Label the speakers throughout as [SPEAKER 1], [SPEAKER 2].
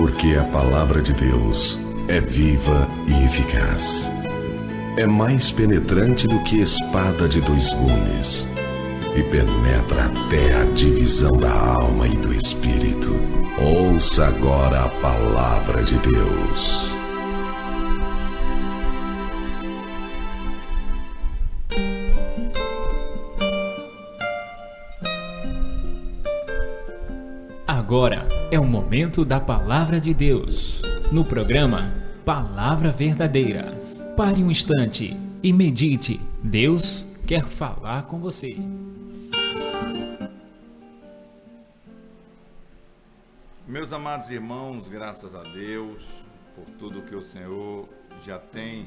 [SPEAKER 1] Porque a palavra de Deus é viva e eficaz. É mais penetrante do que espada de dois gumes e penetra até a divisão da alma e do espírito. Ouça agora a palavra de Deus.
[SPEAKER 2] Agora é o momento da Palavra de Deus, no programa Palavra Verdadeira. Pare um instante e medite. Deus quer falar com você.
[SPEAKER 3] Meus amados irmãos, graças a Deus por tudo que o Senhor já tem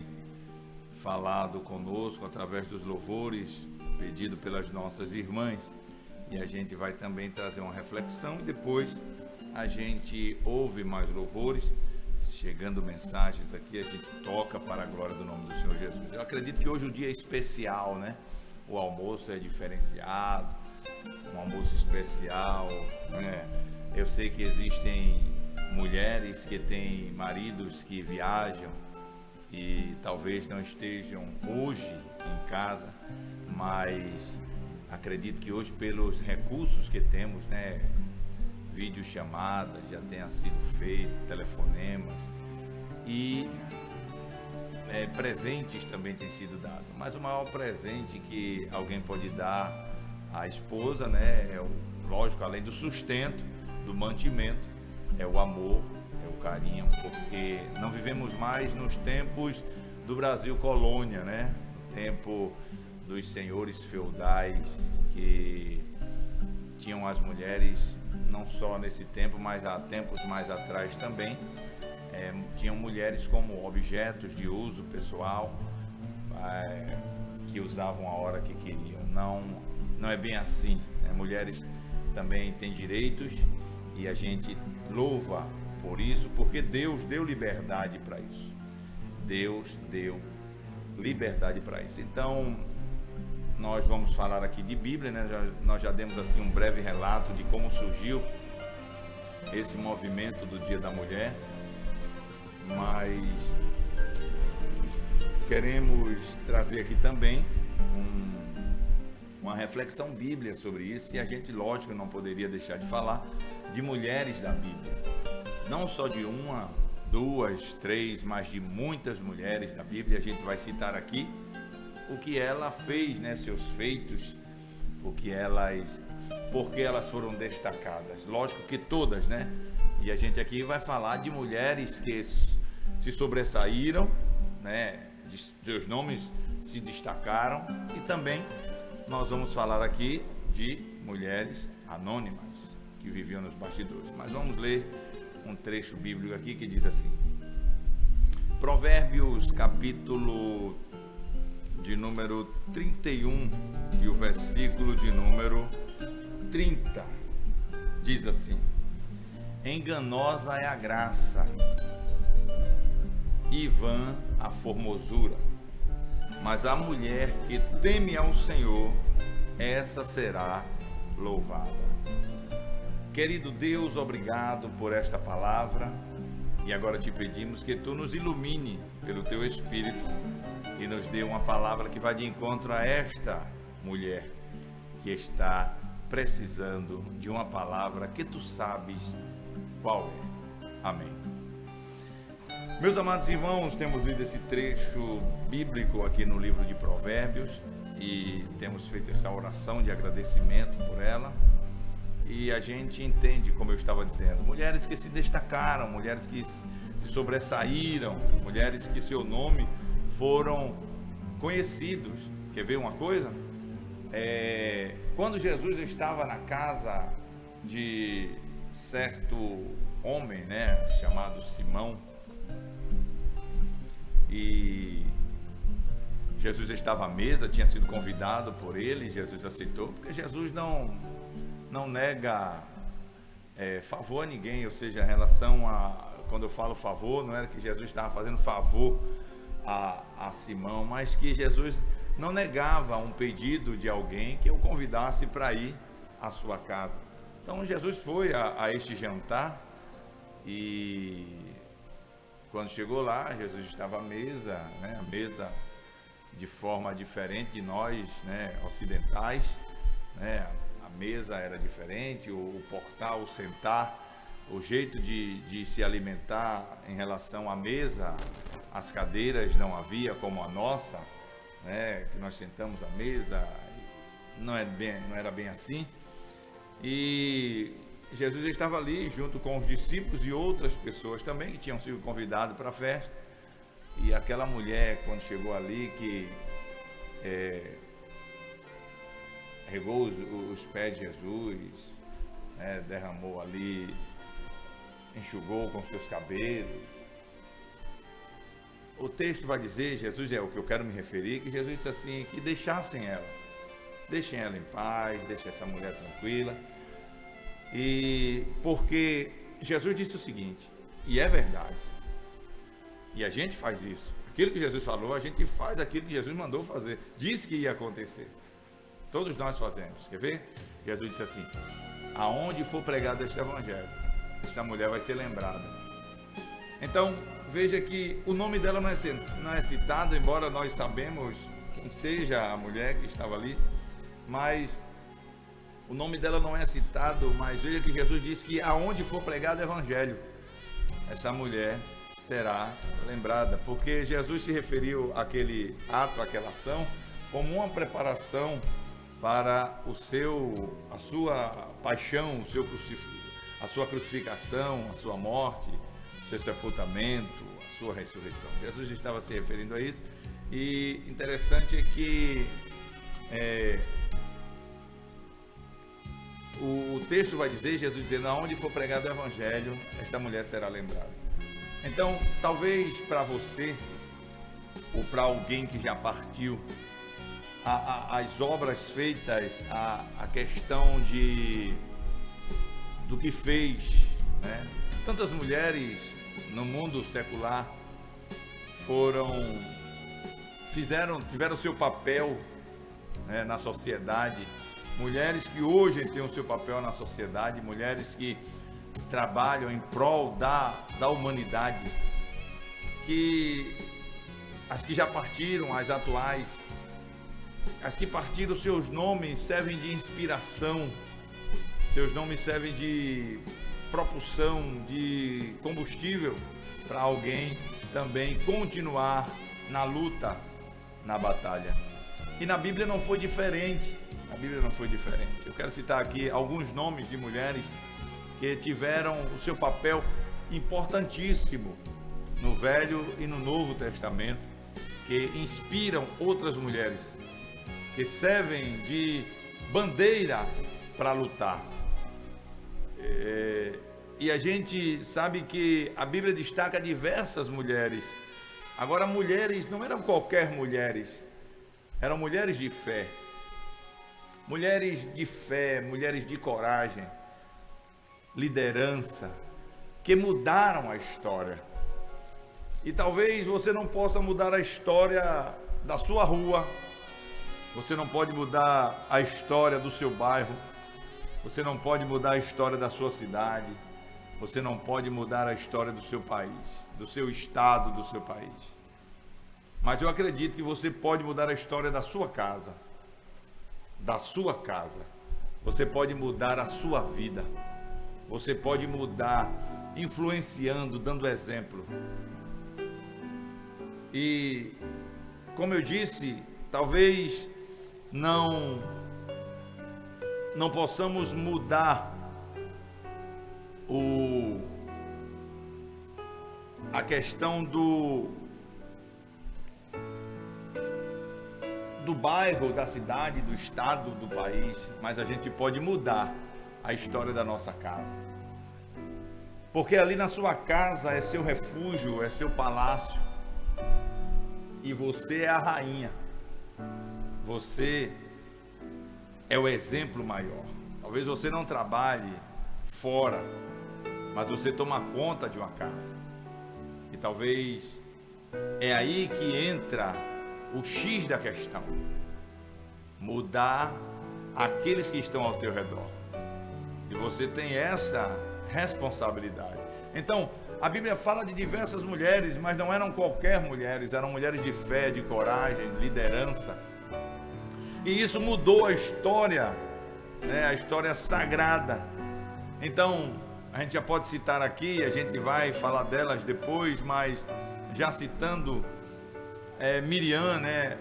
[SPEAKER 3] falado conosco através dos louvores pedido pelas nossas irmãs. E a gente vai também trazer uma reflexão e depois a gente ouve mais louvores, chegando mensagens aqui, a gente toca para a glória do nome do Senhor Jesus. Eu acredito que hoje o dia é especial, né? O almoço é diferenciado, um almoço especial, né? Eu sei que existem mulheres que têm maridos que viajam e talvez não estejam hoje em casa, mas acredito que hoje, pelos recursos que temos, né, videochamada já tenha sido feito, telefonemas e presentes também têm sido dados. Mas o maior presente que alguém pode dar à esposa, né, lógico, além do sustento, do mantimento, é o amor, é o carinho, porque não vivemos mais nos tempos do Brasil colônia, né, no tempo dos senhores feudais que tinham as mulheres, não só nesse tempo, mas há tempos mais atrás também, tinham mulheres como objetos de uso pessoal, que usavam a hora que queriam. Não é bem assim, né? Mulheres também têm direitos e a gente louva por isso, porque Deus deu liberdade para isso. Deus deu liberdade para isso. Então, nós vamos falar aqui de Bíblia, né? Nós já demos assim um breve relato de como surgiu esse movimento do Dia da Mulher, mas queremos trazer aqui também uma reflexão bíblica sobre isso, e a gente, lógico, não poderia deixar de falar de mulheres da Bíblia, não só de uma, duas, três, mas de muitas mulheres da Bíblia. A gente vai citar aqui o que ela fez, né, seus feitos, porque elas foram destacadas. Lógico que todas, né? E a gente aqui vai falar de mulheres que se sobressaíram, né? Seus nomes se destacaram, e também nós vamos falar aqui de mulheres anônimas que viviam nos bastidores. Mas vamos ler um trecho bíblico aqui que diz assim: Provérbios capítulo de número 31 e o versículo de número 30 diz assim: enganosa é a graça e vã a formosura, mas a mulher que teme ao Senhor, essa será louvada. Querido Deus, obrigado por esta palavra, e agora te pedimos que tu nos ilumine pelo teu Espírito e nos dê uma palavra que vai de encontro a esta mulher que está precisando de uma palavra que tu sabes qual é. Amém. Meus amados irmãos, temos lido esse trecho bíblico aqui no livro de Provérbios e temos feito essa oração de agradecimento por ela. E a gente entende, como eu estava dizendo, mulheres que se destacaram, mulheres que se sobressaíram, mulheres que seu nome foram conhecidos. Quer ver uma coisa? Quando Jesus estava na casa de certo homem, né, chamado Simão, e Jesus estava à mesa, tinha sido convidado por ele, Jesus aceitou, porque Jesus não nega favor a ninguém, ou seja, em relação a, quando eu falo favor, não era que Jesus estava fazendo favor a Simão, mas que Jesus não negava um pedido de alguém que o convidasse para ir à sua casa. Então Jesus foi a este jantar E quando chegou lá, Jesus estava à mesa, né? A mesa de forma diferente de nós, né? Ocidentais, né? A mesa era diferente, o portar, o sentar, o jeito de se alimentar em relação à mesa, as cadeiras não havia como a nossa, né? Que nós sentamos à mesa, não era bem assim. E Jesus estava ali junto com os discípulos e outras pessoas também que tinham sido convidados para a festa. E aquela mulher, quando chegou ali, que regou os pés de Jesus, né, derramou ali, enxugou com seus cabelos. O texto vai dizer, Jesus é o que eu quero me referir, que Jesus disse assim, que deixem ela em paz, deixem essa mulher tranquila. E porque Jesus disse o seguinte, e é verdade, e a gente faz isso, aquilo que Jesus falou, a gente faz aquilo que Jesus mandou fazer, disse que ia acontecer, todos nós fazemos, quer ver? Jesus disse assim, aonde for pregado este evangelho, esta mulher vai ser lembrada. Então, veja que o nome dela não é citado, embora nós sabemos quem seja a mulher que estava ali, mas o nome dela não é citado, mas veja que Jesus disse que aonde for pregado o evangelho, essa mulher será lembrada, porque Jesus se referiu àquele ato, àquela ação, como uma preparação para a sua paixão, a sua crucificação, a sua morte, o seu sepultamento, a sua ressurreição. Jesus estava se referindo a isso, e interessante é que o texto vai dizer, Jesus dizendo, aonde for pregado o evangelho, esta mulher será lembrada. Então, talvez para você, ou para alguém que já partiu, as obras feitas, a questão do que fez, né? Tantas mulheres no mundo secular tiveram seu papel, né, na sociedade, mulheres que hoje têm o seu papel na sociedade, mulheres que trabalham em prol da humanidade, que as que já partiram, as atuais, as que partiram, seus nomes servem de inspiração, seus nomes servem de propulsão, de combustível para alguém também continuar na luta, na batalha. E na Bíblia não foi diferente. Eu quero citar aqui alguns nomes de mulheres que tiveram o seu papel importantíssimo no Velho e no Novo Testamento, que inspiram outras mulheres, que servem de bandeira para lutar. E a gente sabe que a Bíblia destaca diversas mulheres. Agora, mulheres não eram qualquer mulheres, eram mulheres de fé. Mulheres de fé, mulheres de coragem, liderança, que mudaram a história. E talvez você não possa mudar a história da sua rua, você não pode mudar a história do seu bairro, você não pode mudar a história da sua cidade, você não pode mudar a história do seu país, do seu estado, do seu país. Mas eu acredito que você pode mudar a história da sua casa. Você pode mudar a sua vida. Você pode mudar influenciando, dando exemplo. E, como eu disse, talvez não possamos mudar a questão do bairro, da cidade, do estado, do país, mas a gente pode mudar a história da nossa casa. Porque ali na sua casa é seu refúgio, é seu palácio, e você é a rainha, você é o exemplo maior. Talvez você não trabalhe fora, mas você toma conta de uma casa, e talvez é aí que entra o X da questão: mudar aqueles que estão ao teu redor. E você tem essa responsabilidade. Então, a Bíblia fala de diversas mulheres, mas não eram qualquer mulheres, eram mulheres de fé, de coragem, liderança. E isso mudou a história, né? A história sagrada. Então, a gente já pode citar aqui, a gente vai falar delas depois, mas já citando Miriam, né?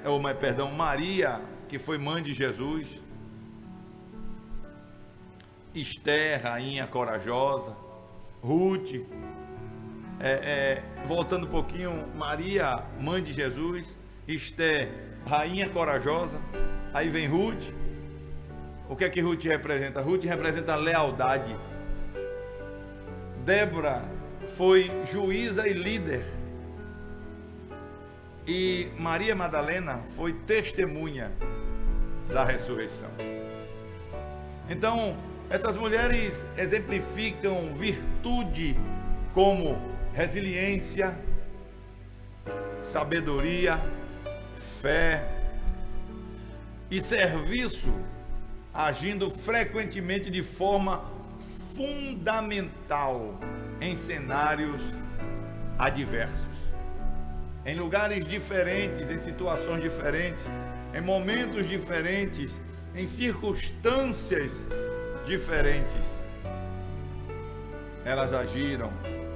[SPEAKER 3] Maria, que foi mãe de Jesus. Esther, rainha corajosa. Ruth, voltando um pouquinho, Maria, mãe de Jesus. Esther, rainha corajosa. Aí vem Ruth. O que é que Ruth representa? Ruth representa lealdade. Débora foi juíza e líder. E Maria Madalena foi testemunha da ressurreição. Então, essas mulheres exemplificam virtude como resiliência, sabedoria, fé e serviço, agindo frequentemente de forma fundamental em cenários adversos, em lugares diferentes, em situações diferentes, em momentos diferentes, em circunstâncias diferentes. Elas agiram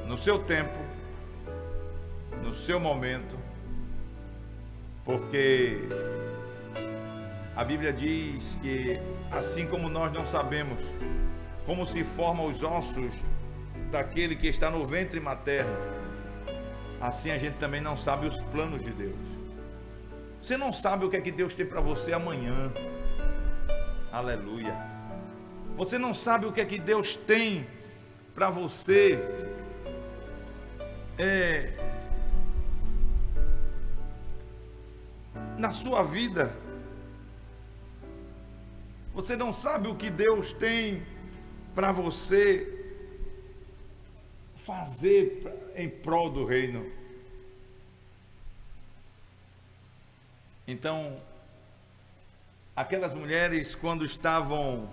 [SPEAKER 3] no seu tempo, no seu momento, porque a Bíblia diz que assim como nós não sabemos como se formam os ossos daquele que está no ventre materno, assim a gente também não sabe os planos de Deus. Você não sabe o que é que Deus tem para você amanhã. Aleluia. Você não sabe o que é que Deus tem para você na sua vida. Você não sabe o que Deus tem para você fazer em prol do reino. Então, aquelas mulheres, quando estavam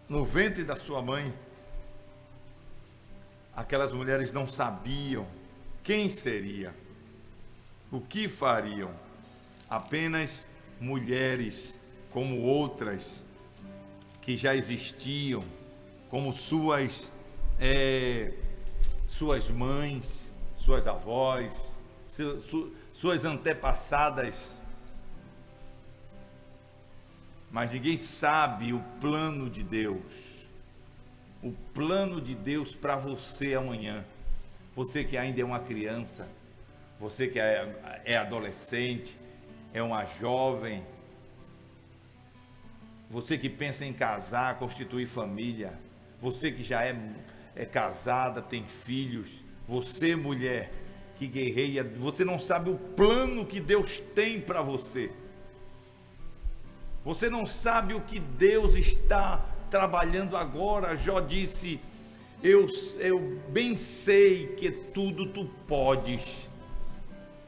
[SPEAKER 3] no ventre da sua mãe, aquelas mulheres não sabiam quem seria, o que fariam. Apenas mulheres como outras que já existiam, como suas mães, suas avós, suas antepassadas. Mas ninguém sabe o plano de Deus. O plano de Deus para você amanhã. Você que ainda é uma criança, você que é adolescente, é uma jovem, você que pensa em casar, constituir família, você que já é casada, tem filhos, você mulher que guerreia, você não sabe o plano que Deus tem para você. Você não sabe o que Deus está trabalhando agora. Jó disse: eu bem sei que tudo tu podes,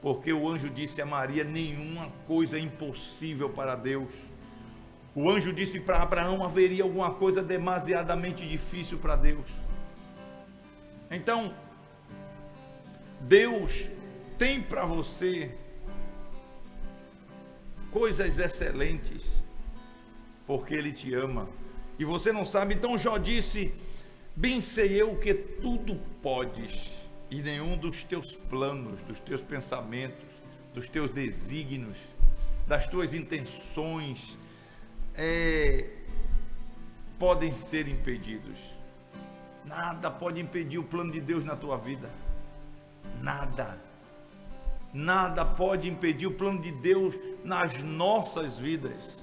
[SPEAKER 3] porque o anjo disse a Maria: nenhuma coisa é impossível para Deus. O anjo disse para Abraão: haveria alguma coisa demasiadamente difícil para Deus. Então, Deus tem para você coisas excelentes, porque Ele te ama, e você não sabe. Então Jó disse: bem sei eu que tudo podes, e nenhum dos teus planos, dos teus pensamentos, dos teus desígnios, das tuas intenções podem ser impedidos. Nada pode impedir o plano de Deus na tua vida. Nada pode impedir o plano de Deus nas nossas vidas.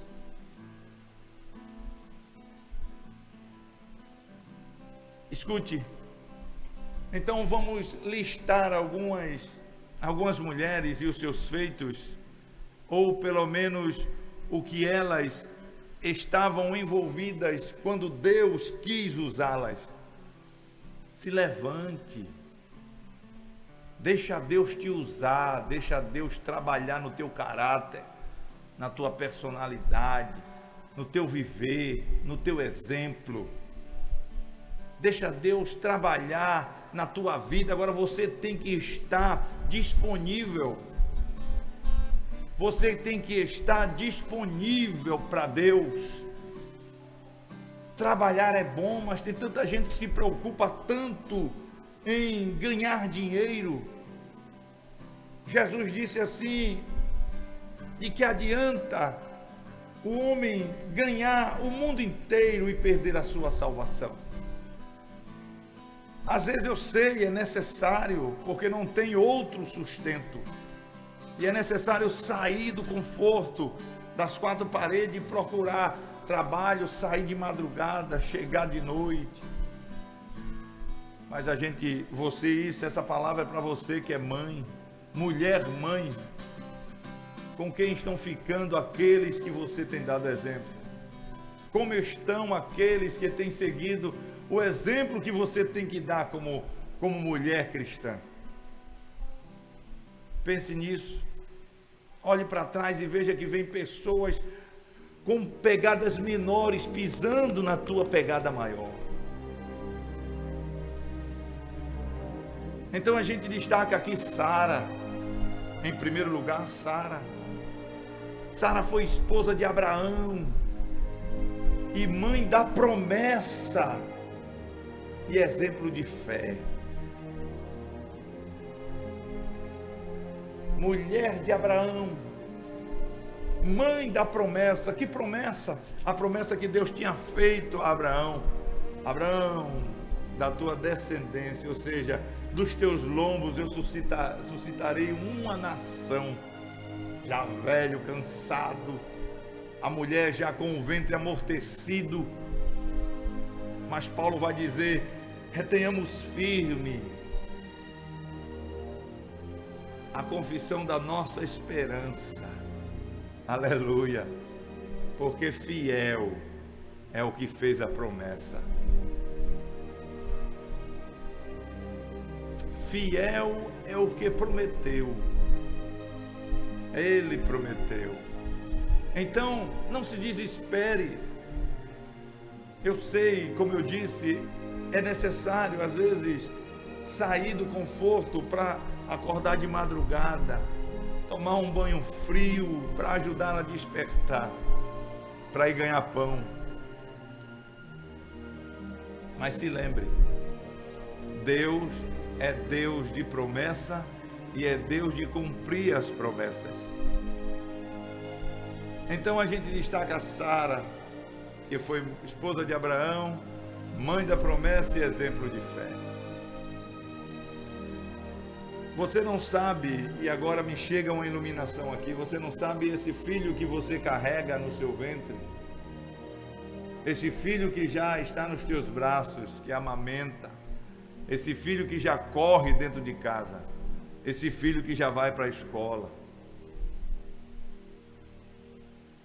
[SPEAKER 3] Escute, então vamos listar algumas mulheres e os seus feitos, ou pelo menos o que elas estavam envolvidas quando Deus quis usá-las. Se levante, deixa Deus te usar, deixa Deus trabalhar no teu caráter, na tua personalidade, no teu viver, no teu exemplo. Deixa Deus trabalhar na tua vida. Agora você tem que estar disponível. Você tem que estar disponível para Deus. Trabalhar é bom, mas tem tanta gente que se preocupa tanto em ganhar dinheiro. Jesus disse assim: de que adianta o homem ganhar o mundo inteiro e perder a sua salvação? Às vezes eu sei, é necessário, porque não tem outro sustento. E é necessário sair do conforto das quatro paredes e procurar trabalho, sair de madrugada, chegar de noite. Mas essa palavra é para você que é mãe, mulher mãe. Com quem estão ficando aqueles que você tem dado exemplo? Como estão aqueles que têm seguido o exemplo que você tem que dar como mulher cristã? Pense nisso. Olhe para trás e veja que vem pessoas com pegadas menores pisando na tua pegada maior. Então a gente destaca aqui Sara. Em primeiro lugar, Sara. Sara foi esposa de Abraão e mãe da promessa e exemplo de fé. Mulher de Abraão, mãe da promessa. Que promessa? A promessa que Deus tinha feito a Abraão. Abraão, da tua descendência, ou seja, dos teus lombos eu suscitarei uma nação. Já velho, cansado, a mulher já com o ventre amortecido. Mas Paulo vai dizer: retenhamos firme a confissão da nossa esperança. Aleluia, porque fiel é o que fez a promessa. Fiel é o que prometeu. Ele prometeu. Então, não se desespere. Eu sei, como eu disse, é necessário às vezes sair do conforto para acordar de madrugada, tomar um banho frio para ajudar a despertar, para ir ganhar pão. Mas se lembre, Deus é Deus de promessa e é Deus de cumprir as promessas. Então a gente destaca Sara, que foi esposa de Abraão, mãe da promessa e exemplo de fé. Você não sabe, e agora me chega uma iluminação aqui, você não sabe esse filho que você carrega no seu ventre, esse filho que já está nos teus braços, que amamenta, esse filho que já corre dentro de casa, esse filho que já vai para a escola.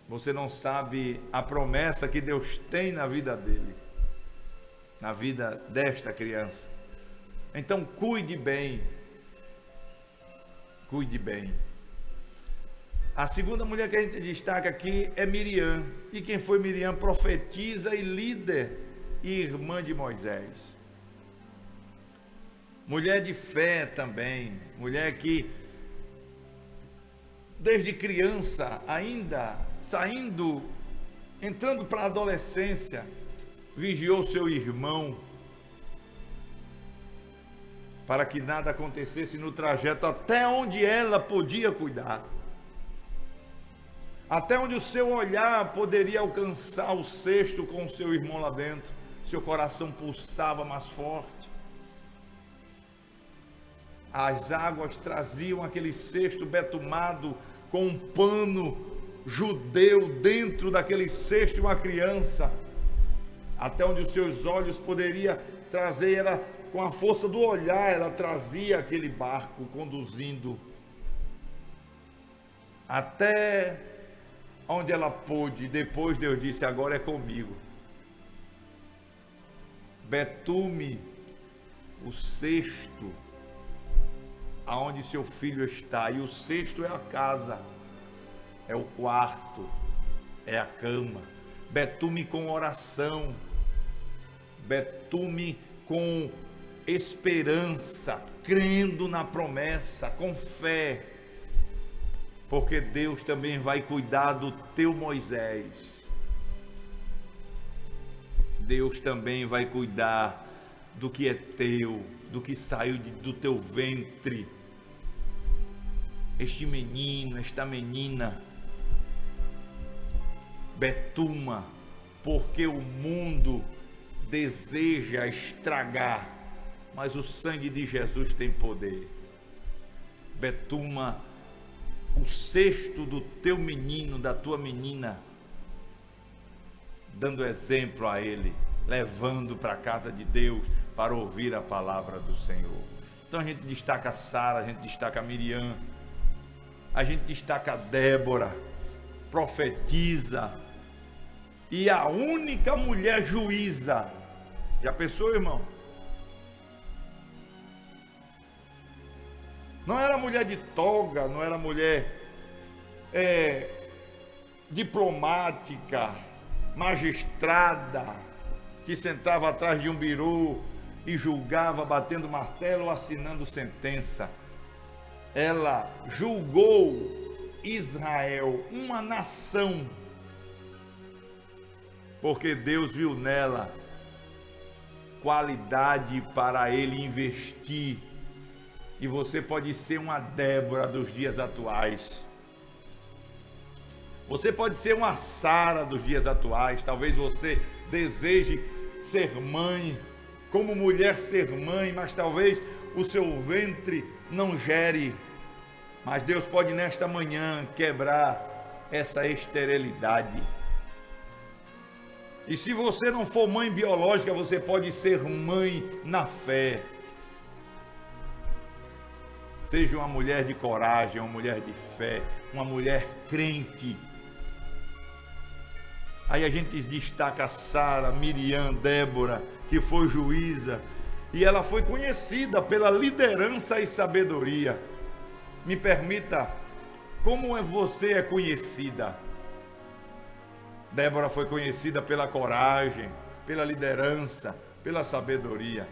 [SPEAKER 3] Você não sabe a promessa que Deus tem na vida dele, na vida desta criança. Então cuide bem. Cuide bem. A segunda mulher que a gente destaca aqui é Miriam. E quem foi Miriam? Profetisa e líder e irmã de Moisés. Mulher de fé também. Mulher que desde criança, ainda saindo, entrando para a adolescência, vigiou seu irmão para que nada acontecesse no trajeto até onde ela podia cuidar, até onde o seu olhar poderia alcançar o cesto com o seu irmão lá dentro. Seu coração pulsava mais forte. As águas traziam aquele cesto betumado com um pano judeu dentro daquele cesto, uma criança, até onde os seus olhos poderiam trazer. Ela, com a força do olhar, ela trazia aquele barco, conduzindo até onde ela pôde. Depois Deus disse: agora é comigo. Betume, o cesto aonde seu filho está, e o cesto é a casa, é o quarto, é a cama. Betume com oração, betume com esperança, crendo na promessa, com fé, porque Deus também vai cuidar do teu Moisés. Deus também vai cuidar do que é teu, do que saiu do teu ventre. Este menino, esta menina, betuma, porque o mundo deseja estragar, mas o sangue de Jesus tem poder. Betuma o cesto do teu menino, da tua menina, dando exemplo a ele, levando para a casa de Deus para ouvir a palavra do Senhor. Então a gente destaca a Sara, a gente destaca a Miriam, a gente destaca a Débora, profetiza, e a única mulher juíza. Já pensou, irmão? Não era mulher de toga, não era mulher diplomática, magistrada, que sentava atrás de um birô e julgava batendo martelo ou assinando sentença. Ela julgou Israel, uma nação, porque Deus viu nela qualidade para ele investir. E você pode ser uma Débora dos dias atuais. Você pode ser uma Sara dos dias atuais. Talvez você deseje ser mãe, como mulher ser mãe, mas talvez o seu ventre não gere. Mas Deus pode nesta manhã quebrar essa esterilidade. E se você não for mãe biológica, você pode ser mãe na fé. Seja uma mulher de coragem, uma mulher de fé, uma mulher crente. Aí a gente destaca Sara, Miriam, Débora, que foi juíza, e ela foi conhecida pela liderança e sabedoria. Me permita, como você é conhecida? Débora foi conhecida pela coragem, pela liderança, pela sabedoria.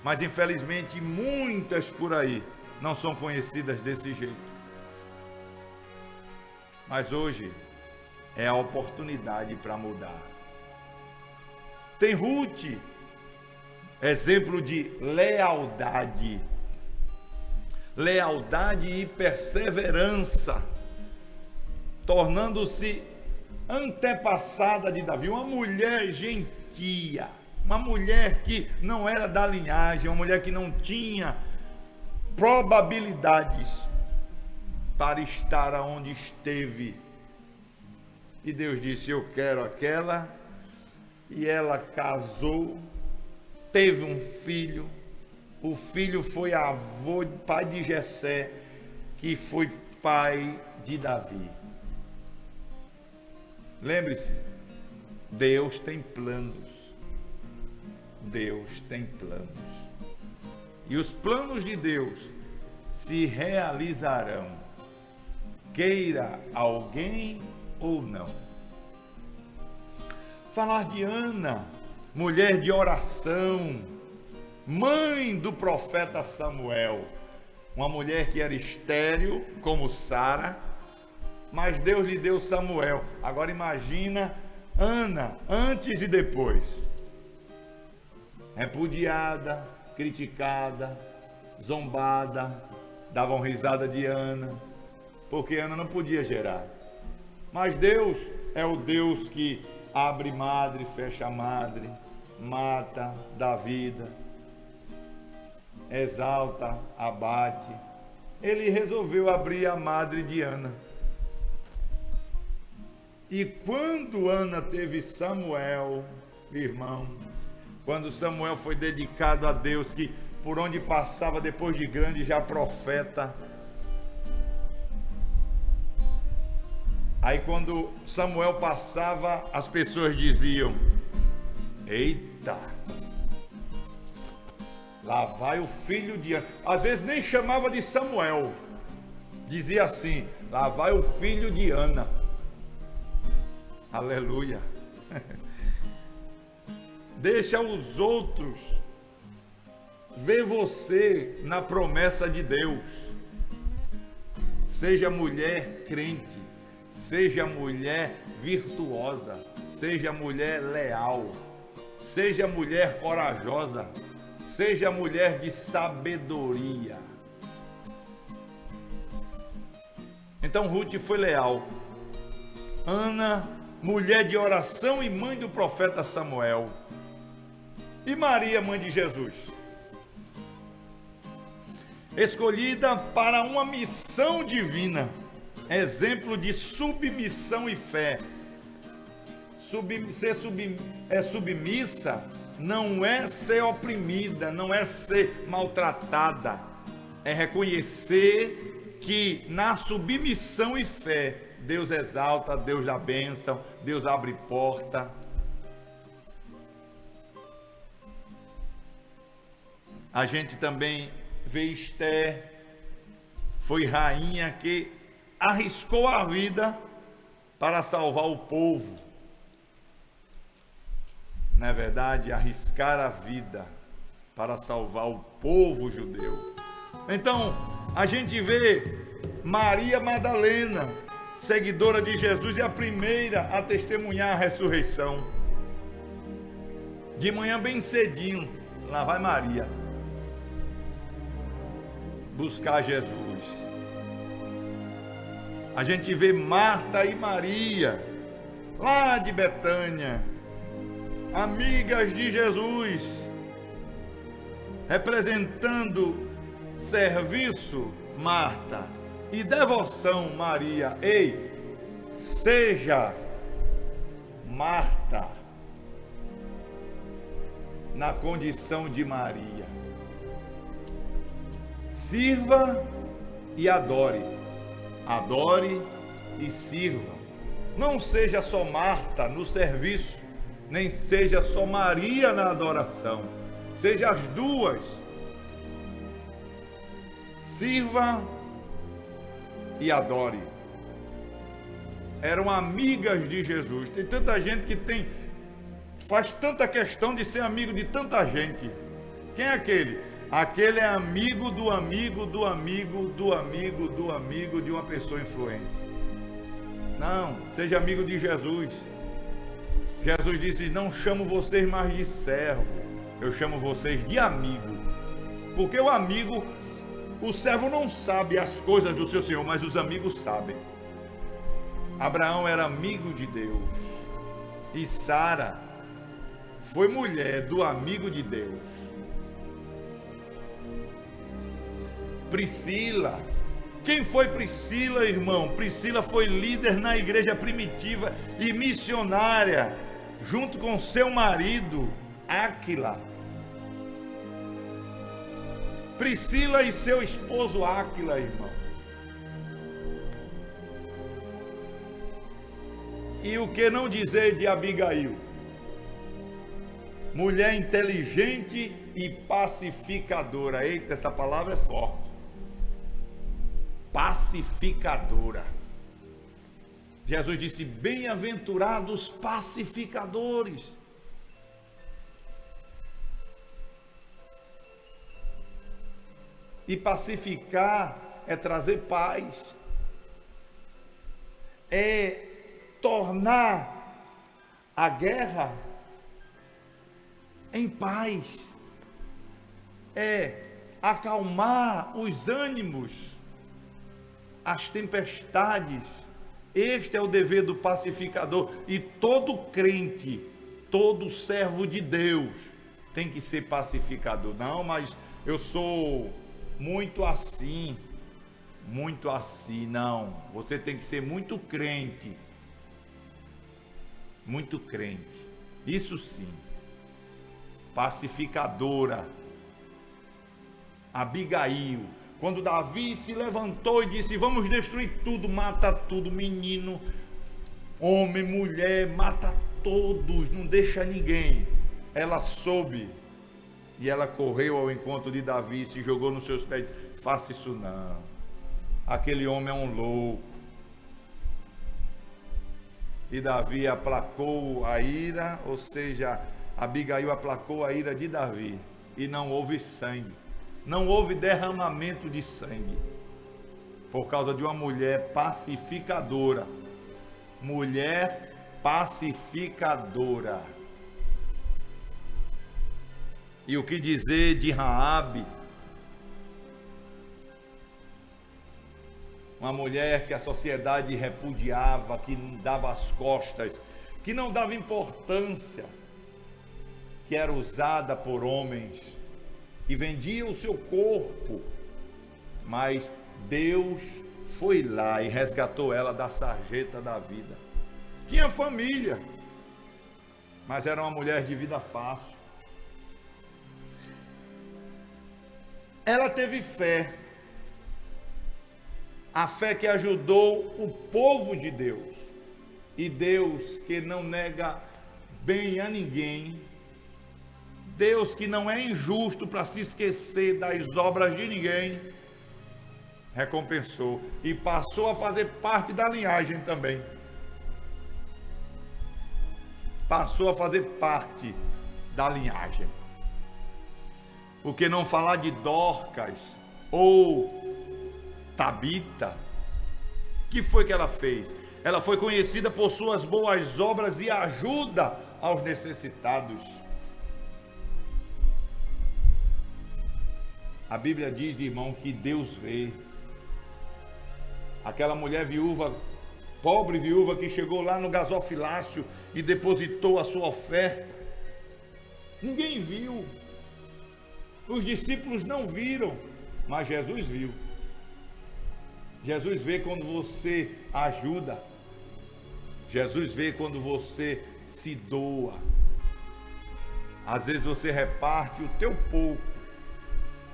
[SPEAKER 3] Mas infelizmente muitas por aí não são conhecidas desse jeito. Mas hoje é a oportunidade para mudar. Tem Ruth, exemplo de lealdade. Lealdade e perseverança, tornando-se antepassada de Davi, uma mulher gentia, uma mulher que não era da linhagem, uma mulher que não tinha probabilidades para estar onde esteve. E Deus disse: eu quero aquela. E ela casou, teve um filho. O filho foi avô, pai de Jessé, que foi pai de Davi. Lembre-se, Deus tem planos. Deus tem planos. E os planos de Deus se realizarão, queira alguém ou não. Falar de Ana, mulher de oração, mãe do profeta Samuel, uma mulher que era estéril, como Sara, mas Deus lhe deu Samuel. Agora imagina Ana, antes e depois. Repudiada, criticada, zombada, davam risada de Ana, porque Ana não podia gerar. Mas Deus é o Deus que abre madre, fecha madre, mata, dá vida, exalta, abate. Ele resolveu abrir a madre de Ana. E quando Ana teve Samuel, irmão, quando Samuel foi dedicado a Deus, que por onde passava depois de grande já profeta. Aí quando Samuel passava, as pessoas diziam: eita, lá vai o filho de Ana. Às vezes nem chamava de Samuel, dizia assim: lá vai o filho de Ana. Aleluia. Deixa os outros ver você na promessa de Deus. Seja mulher crente, seja mulher virtuosa, seja mulher leal, seja mulher corajosa, seja mulher de sabedoria. Então Ruth foi leal. Ana, mulher de oração e mãe do profeta Samuel. E Maria, mãe de Jesus, escolhida para uma missão divina, exemplo de submissão e fé. Ser submissa não é ser oprimida, não é ser maltratada, é reconhecer que na submissão e fé Deus exalta, Deus dá bênção, Deus abre porta. A gente também vê Esther, foi rainha que arriscou a vida para salvar o povo. Não é verdade? Arriscar a vida para salvar o povo judeu. Então, a gente vê Maria Madalena, seguidora de Jesus, e a primeira a testemunhar a ressurreição. De manhã bem cedinho, lá vai Maria buscar Jesus. A gente vê Marta e Maria, lá de Betânia, amigas de Jesus, representando serviço, Marta, e devoção, Maria. Ei, seja Marta na condição de Maria. Sirva e adore. Adore e sirva. Não seja só Marta no serviço, nem seja só Maria na adoração. Seja as duas. Sirva e adore. Eram amigas de Jesus. Tem tanta gente que faz tanta questão de ser amigo de tanta gente. Quem é aquele? Aquele é amigo do amigo do amigo do amigo do amigo de uma pessoa influente. Não, seja amigo de Jesus. Jesus disse: não chamo vocês mais de servo, eu chamo vocês de amigo. Porque o amigo, o servo não sabe as coisas do seu senhor, mas os amigos sabem. Abraão era amigo de Deus, e Sara foi mulher do amigo de Deus. Priscila, quem foi Priscila, irmão? Priscila foi líder na igreja primitiva e missionária, junto com seu marido, Áquila. Priscila e seu esposo Áquila, irmão. E o que não dizer de Abigail? Mulher inteligente e pacificadora. Eita, essa palavra é forte. Pacificadora. Jesus disse: bem-aventurados pacificadores. E pacificar é trazer paz, é tornar a guerra em paz, é acalmar os ânimos, as tempestades. Este é o dever do pacificador. E todo crente, todo servo de Deus tem que ser pacificador. Não, mas eu sou muito assim, não. Você tem que ser muito crente. Muito crente. Isso sim. Pacificadora. Abigail. Quando Davi se levantou e disse: vamos destruir tudo, mata tudo, menino, homem, mulher, mata todos, não deixa ninguém. Ela soube e ela correu ao encontro de Davi, se jogou nos seus pés e disse: faça isso não, aquele homem é um louco. E Davi aplacou a ira, ou seja, Abigail aplacou a ira de Davi e não houve sangue, não houve derramamento de sangue, por causa de uma mulher pacificadora. Mulher pacificadora. E o que dizer de Raabe? Uma mulher que a sociedade repudiava, que não dava as costas, que não dava importância, que era usada por homens, que vendia o seu corpo, mas Deus foi lá e resgatou ela da sarjeta da vida. Tinha família, mas era uma mulher de vida fácil. Ela teve fé, a fé que ajudou o povo de Deus. E Deus que não nega bem a ninguém, Deus que não é injusto para se esquecer das obras de ninguém, recompensou e passou a fazer parte da linhagem também. Passou a fazer parte da linhagem. Por que não falar de Dorcas ou Tabita? O que foi que ela fez? Ela foi conhecida por suas boas obras e ajuda aos necessitados. A Bíblia diz, irmão, que Deus vê. Aquela mulher viúva, pobre viúva, que chegou lá no gasofilácio e depositou a sua oferta. Ninguém viu. Os discípulos não viram, mas Jesus viu. Jesus vê quando você ajuda. Jesus vê quando você se doa. Às vezes você reparte o teu pouco.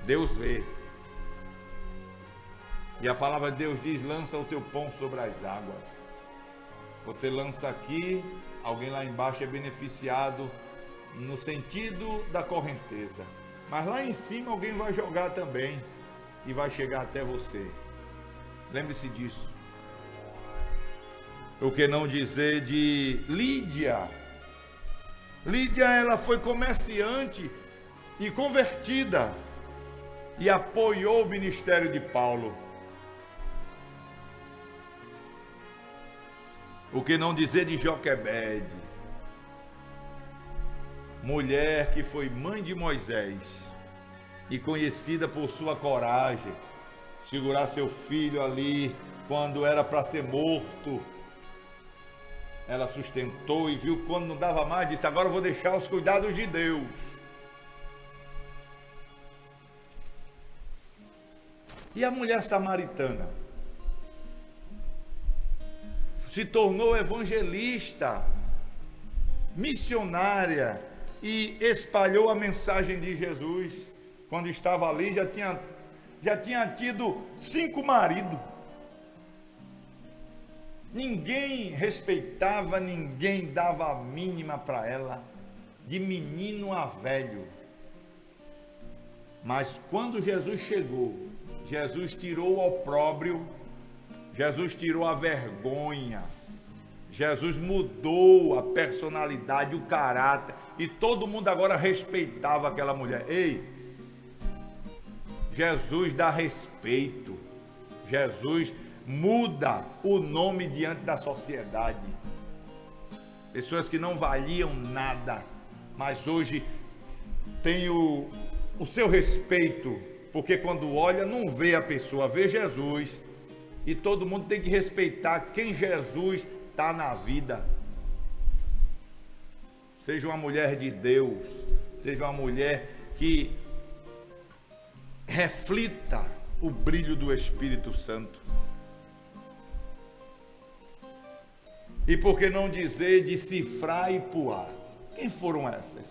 [SPEAKER 3] Deus vê. E a palavra de Deus diz: lança o teu pão sobre as águas. Você lança aqui, alguém lá embaixo é beneficiado no sentido da correnteza. Mas lá em cima alguém vai jogar também e vai chegar até você. Lembre-se disso. O que não dizer de Lídia? Lídia, ela foi comerciante e convertida e apoiou o ministério de Paulo. O que não dizer de Joquebede? Mulher que foi mãe de Moisés e conhecida por sua coragem, segurar seu filho ali quando era para ser morto. Ela sustentou e viu quando não dava mais, disse: agora eu vou deixar os cuidados de Deus. E a mulher samaritana se tornou evangelista, missionária e espalhou a mensagem de Jesus. Quando estava ali já tinha tido 5 maridos. Ninguém respeitava, ninguém dava a mínima para ela, de menino a velho. Mas quando Jesus chegou, Jesus tirou o opróbrio, Jesus tirou a vergonha, Jesus mudou a personalidade, o caráter, e todo mundo agora respeitava aquela mulher. Ei, Jesus dá respeito, Jesus muda o nome diante da sociedade. Pessoas que não valiam nada, mas hoje tem o seu respeito, porque quando olha não vê a pessoa, vê Jesus. E todo mundo tem que respeitar quem Jesus está na vida. Seja uma mulher de Deus, seja uma mulher que reflita o brilho do Espírito Santo. E por que não dizer de Cifrá e Puá? Quem foram essas?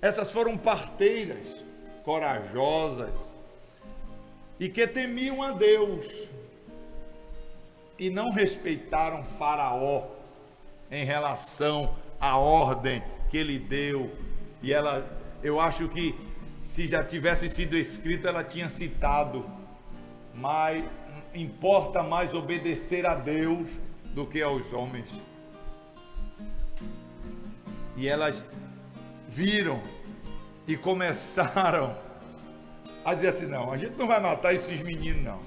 [SPEAKER 3] Essas foram parteiras, corajosas, e que temiam a Deus, e não respeitaram Faraó em relação à ordem que ele deu. E eu acho que se já tivesse sido escrito, ela tinha citado, mas importa mais obedecer a Deus do que aos homens. E elas viram e começaram a dizer assim: não, a gente não vai matar esses meninos não.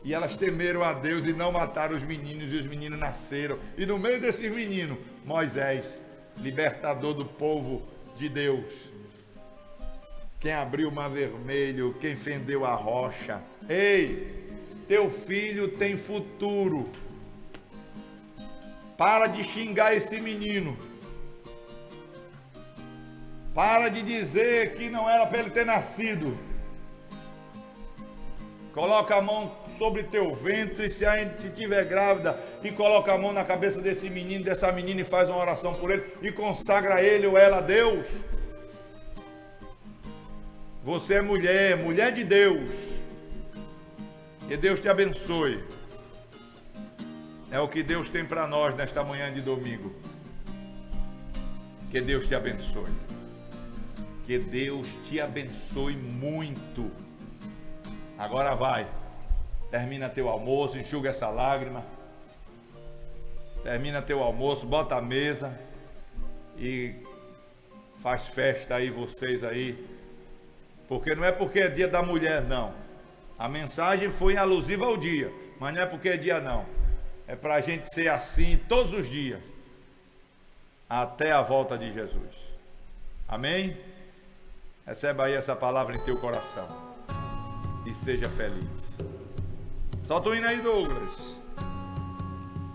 [SPEAKER 3] E elas temeram a Deus e não mataram os meninos, e os meninos nasceram. E no meio desses meninos, Moisés, libertador do povo de Deus, quem abriu o mar vermelho, quem fendeu a rocha. Ei, teu filho tem futuro. Para de xingar esse menino. Para de dizer que não era para ele ter nascido. Coloca a mão sobre teu ventre, se estiver grávida, e coloca a mão na cabeça desse menino, dessa menina, e faz uma oração por ele, e consagra ele ou ela a Deus. Você é mulher, mulher de Deus. Que Deus te abençoe. É o que Deus tem para nós nesta manhã de domingo. Que Deus te abençoe. Que Deus te abençoe muito. Agora vai. Termina teu almoço, enxuga essa lágrima. Termina teu almoço, bota a mesa e faz festa aí, vocês aí. Porque não é porque é dia da mulher, não. A mensagem foi alusiva ao dia, mas não é porque é dia, não. É para a gente ser assim todos os dias, até a volta de Jesus. Amém? Receba aí essa palavra em teu coração e seja feliz. Solta o hino aí, Douglas.